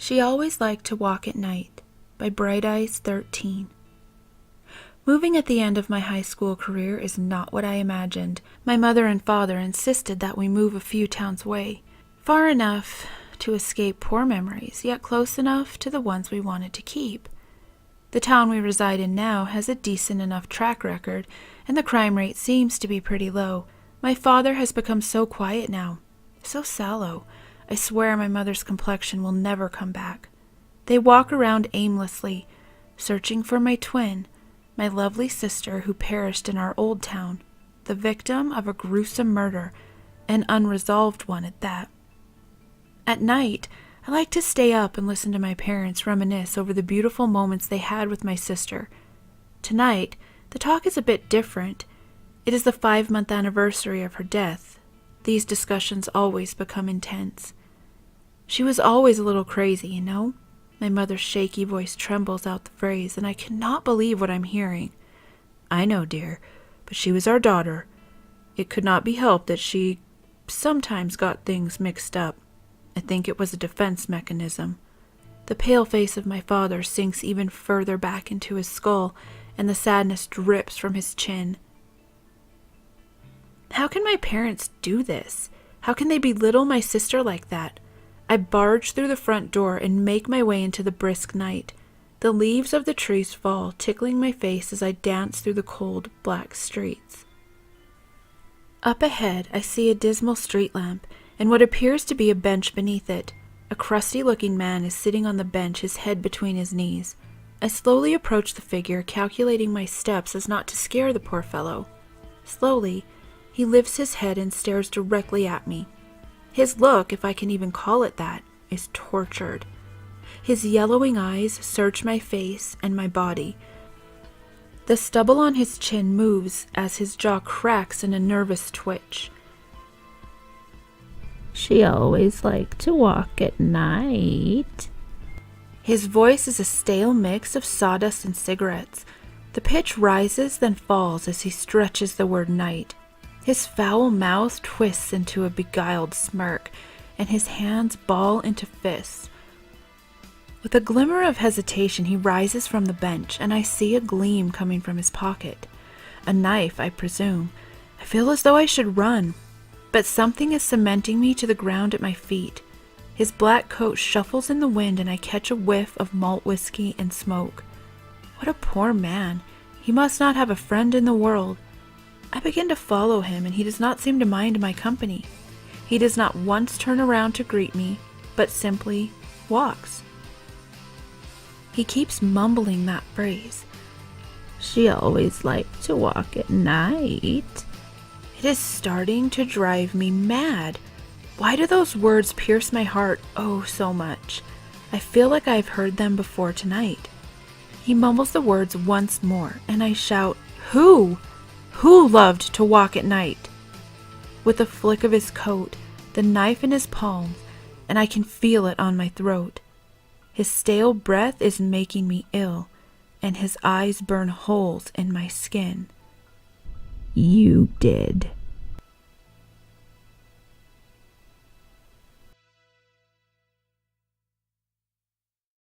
She Always Liked to Walk at Night by Bright Eyes 13. Moving at the end of my high school career is not what I imagined. My mother and father insisted that we move a few towns away, far enough to escape poor memories, yet close enough to the ones we wanted to keep. The town we reside in now has a decent enough track record, and the crime rate seems to be pretty low. My father has become so quiet now, so sallow. I swear my mother's complexion will never come back. They walk around aimlessly, searching for my twin, my lovely sister who perished in our old town, the victim of a gruesome murder, an unresolved one at that. At night, I like to stay up and listen to my parents reminisce over the beautiful moments they had with my sister. Tonight, the talk is a bit different. It is the 5-month anniversary of her death. These discussions always become intense. She was always a little crazy, you know? My mother's shaky voice trembles out the phrase, and I cannot believe what I'm hearing. I know, dear, but she was our daughter. It could not be helped that she sometimes got things mixed up. I think it was a defense mechanism. The pale face of my father sinks even further back into his skull, and the sadness drips from his chin. How can my parents do this? How can they belittle my sister like that? I barge through the front door and make my way into the brisk night. The leaves of the trees fall, tickling my face as I dance through the cold, black streets. Up ahead, I see a dismal street lamp, and what appears to be a bench beneath it. A crusty-looking man is sitting on the bench, his head between his knees. I slowly approach the figure, calculating my steps as not to scare the poor fellow. Slowly, he lifts his head and stares directly at me. His look, if I can even call it that, is tortured. His yellowing eyes search my face and my body. The stubble on his chin moves as his jaw cracks in a nervous twitch. She always liked to walk at night. His voice is a stale mix of sawdust and cigarettes. The pitch rises, then falls as he stretches the word night. His foul mouth twists into a beguiled smirk, and his hands ball into fists. With a glimmer of hesitation, he rises from the bench, and I see a gleam coming from his pocket. A knife, I presume. I feel as though I should run, but something is cementing me to the ground at my feet. His black coat shuffles in the wind, and I catch a whiff of malt whiskey and smoke. What a poor man. He must not have a friend in the world. I begin to follow him, and he does not seem to mind my company. He does not once turn around to greet me, but simply walks. He keeps mumbling that phrase. She always liked to walk at night. It is starting to drive me mad. Why do those words pierce my heart oh so much? I feel like I've heard them before tonight. He mumbles the words once more, and I shout, "Who? Who loved to walk at night?" With a flick of his coat, the knife in his palm, and I can feel it on my throat. His stale breath is making me ill, and his eyes burn holes in my skin. You did.